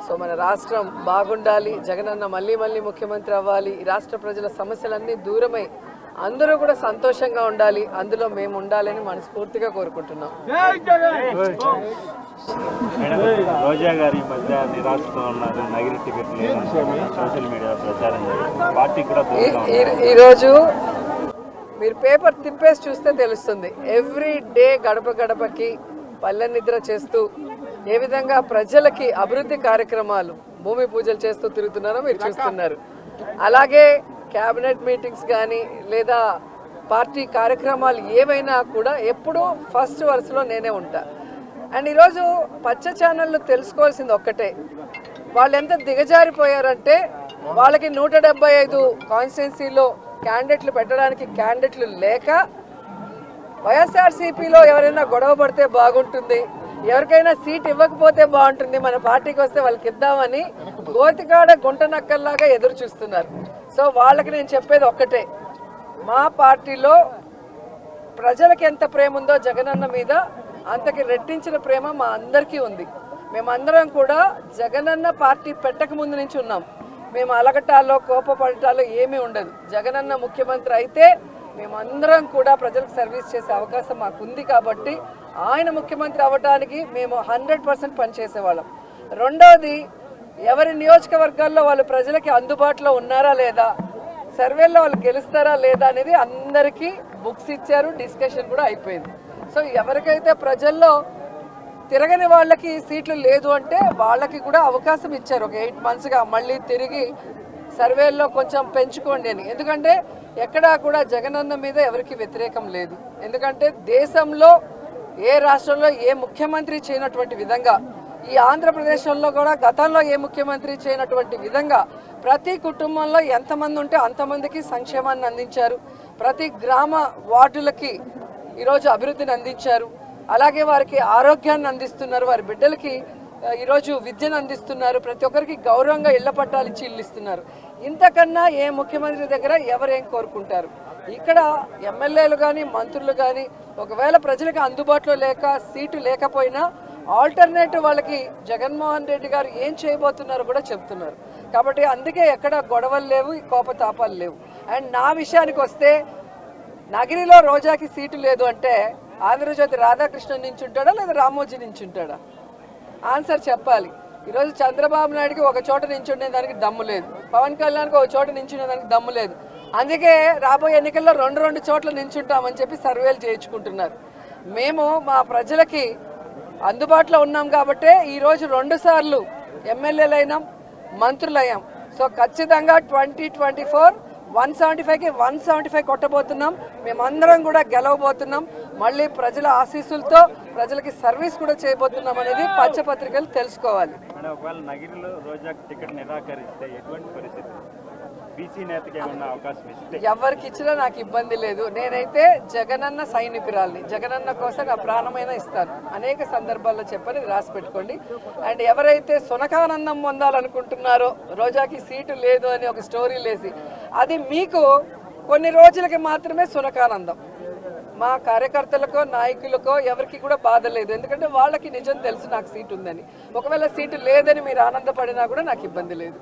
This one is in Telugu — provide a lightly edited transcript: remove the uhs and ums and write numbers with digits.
సో మన రాష్ట్రం బాగుండాలి, జగనన్న మళ్ళీ మళ్ళీ ముఖ్యమంత్రి అవ్వాలి, ఈ రాష్ట్ర ప్రజల సమస్యలన్నీ దూరమై అందరూ కూడా సంతోషంగా ఉండాలి, అందులో మేము ఉండాలని మనస్ఫూర్తిగా కోరుకుంటున్నాం. రోజా గారు ఈ మధ్య నిరాశతో ఉన్నారు, నగిరి టికెట్ లేదు సోషల్ మీడియా ప్రచారం పార్టీ కూడా. ఈరోజు మీరు పేపర్ తిప్పేసి చూస్తే తెలుస్తుంది. ఎవ్రీ డే గడప గడపకి పల్లె నిద్ర చేస్తూ ఏ విధంగా ప్రజలకి అభివృద్ధి కార్యక్రమాలు భూమి పూజలు చేస్తూ తిరుగుతున్నారో మీరు చూస్తున్నారు. అలాగే క్యాబినెట్ మీటింగ్స్ కానీ లేదా పార్టీ కార్యక్రమాలు ఏవైనా కూడా ఎప్పుడూ ఫస్ట్ వరుసలో నేనే ఉంటా. అండ్ ఈరోజు పచ్చ ఛానళ్ళు తెలుసుకోవాల్సింది ఒక్కటే, వాళ్ళు ఎంత దిగజారిపోయారంటే వాళ్ళకి 175 కాన్స్టిట్యున్సీలో క్యాండిడేట్లు పెట్టడానికి క్యాండిడేట్లు లేక వైఎస్ఆర్సీపీలో ఎవరైనా గొడవ పడితే బాగుంటుంది, ఎవరికైనా సీట్ ఇవ్వకపోతే బాగుంటుంది, మన పార్టీకి వస్తే వాళ్ళకి ఇద్దామని గోతికాడ గుంట నక్కల్లాగా ఎదురు చూస్తున్నారు. సో వాళ్ళకి నేను చెప్పేది ఒక్కటే, మా పార్టీలో ప్రజలకు ఎంత ప్రేమ ఉందో జగనన్న మీద అంతకి రెట్టించిన ప్రేమ మా అందరికీ ఉంది. మేమందరం కూడా జగనన్న పార్టీ పెట్టక ముందు నుంచి ఉన్నాం. మేము అలగటాల్లో కోపపడటాల్లో ఏమీ ఉండదు. జగనన్న ముఖ్యమంత్రి అయితే మేమందరం కూడా ప్రజలకు సర్వీస్ చేసే అవకాశం మాకుంది కాబట్టి ఆయన ముఖ్యమంత్రి అవ్వడానికి మేము 100% పనిచేసేవాళ్ళం. రెండవది, ఎవరి నియోజకవర్గాల్లో వాళ్ళు ప్రజలకి అందుబాటులో ఉన్నారా లేదా, సర్వేల్లో వాళ్ళు గెలుస్తారా లేదా అనేది అందరికీ బుక్స్ ఇచ్చారు, డిస్కషన్ కూడా అయిపోయింది. సో ఎవరికైతే ప్రజల్లో తిరగని వాళ్ళకి సీట్లు లేదు అంటే వాళ్ళకి కూడా అవకాశం ఇచ్చారు. ఒక 8 monthsగా మళ్ళీ తిరిగి సర్వేల్లో కొంచెం పెంచుకోండి అని. ఎందుకంటే ఎక్కడా కూడా జగనన్న మీద ఎవరికి వ్యతిరేకం లేదు. ఎందుకంటే దేశంలో ఏ రాష్ట్రంలో ఏ ముఖ్యమంత్రి చేయనటువంటి విధంగా, ఈ ఆంధ్రప్రదేశ్లో కూడా గతంలో ఏ ముఖ్యమంత్రి చేయనటువంటి విధంగా ప్రతి కుటుంబంలో ఎంతమంది ఉంటే అంతమందికి సంక్షేమాన్ని అందించారు. ప్రతి గ్రామ వార్డులకి ఈరోజు అభివృద్ధిని అందించారు. అలాగే వారికి ఆరోగ్యాన్ని అందిస్తున్నారు, వారి బిడ్డలకి ఈరోజు విద్యను అందిస్తున్నారు, ప్రతి ఒక్కరికి గౌరవంగా ఇళ్ల పట్టాలు ఇచ్చి ఇల్లు ఇస్తున్నారు. ఇంతకన్నా ఏ ముఖ్యమంత్రి దగ్గర ఎవరేం కోరుకుంటారు? ఇక్కడ ఎమ్మెల్యేలు కానీ మంత్రులు కానీ ఒకవేళ ప్రజలకు అందుబాటులో లేక సీటు లేకపోయినా ఆల్టర్నేటివ్ వాళ్ళకి జగన్మోహన్ రెడ్డి గారు ఏం చేయబోతున్నారో కూడా చెప్తున్నారు. కాబట్టి అందుకే ఎక్కడ గొడవలు లేవు, కోపతాపాలు లేవు. అండ్ నా విషయానికి వస్తే, నగిరిలో రోజాకి సీటు లేదు అంటే ఆంధ్రజ్యోతి రాధాకృష్ణన్ నుంచి ఉంటాడా లేదా రామోజీ నుంచి ఉంటాడా? ఆన్సర్ చెప్పాలి. ఈరోజు చంద్రబాబు నాయుడుకి ఒక చోట నించుండేదానికి దమ్ము లేదు, పవన్ కళ్యాణ్కి ఒక చోట నించునేదానికి దమ్ము లేదు. అందుకే రాబోయే ఎన్నికల్లో 2 చోట్ల నించుంటామని చెప్పి సర్వేలు చేయించుకుంటున్నారు. మేము మా ప్రజలకి అందుబాటులో ఉన్నాం కాబట్టే ఈరోజు 2 సార్లు ఎమ్మెల్యేలైనాం, మంత్రులయ్యాం. సో ఖచ్చితంగా 2024 175కి 175 కొట్టబోతున్నాం. మేమందరం కూడా గెలవబోతున్నాం. మళ్ళీ ప్రజల ఆశీస్సులతో ప్రజలకి సర్వీస్ కూడా చేయబోతున్నాం అనేది పచ్చపత్రికలు తెలుసుకోవాలి. ఒకవేళ నగిరిలో రోజాకి టికెట్ నిరాకరిస్తే ఎటువంటి పరిస్థితి? బీసీ నేతకి ఏమన్నా అవకాశం ఇస్తే? ఎవరికి ఇచ్చినా నాకు ఇబ్బంది లేదు. నేనైతే జగనన్న సైనికురాల్ని, జగనన్న కోసం నా ప్రాణమైనా ఇస్తాను. అనేక సందర్భాల్లో చెప్పని రాసి పెట్టుకోండి. అండ్ ఎవరైతే సునకానందం పొందాలనుకుంటున్నారో రోజాకి సీటు లేదు అని ఒక స్టోరీ లేసి, అది మీకు కొన్ని రోజులకి మాత్రమే సునకానందం. మా కార్యకర్తలకో నాయకులకో ఎవరికి కూడా బాధ లేదు. ఎందుకంటే వాళ్ళకి నిజం తెలుసు నాకు సీటు ఉందని. ఒకవేళ సీటు లేదని మీరు ఆనందపడినా కూడా నాకు ఇబ్బంది లేదు.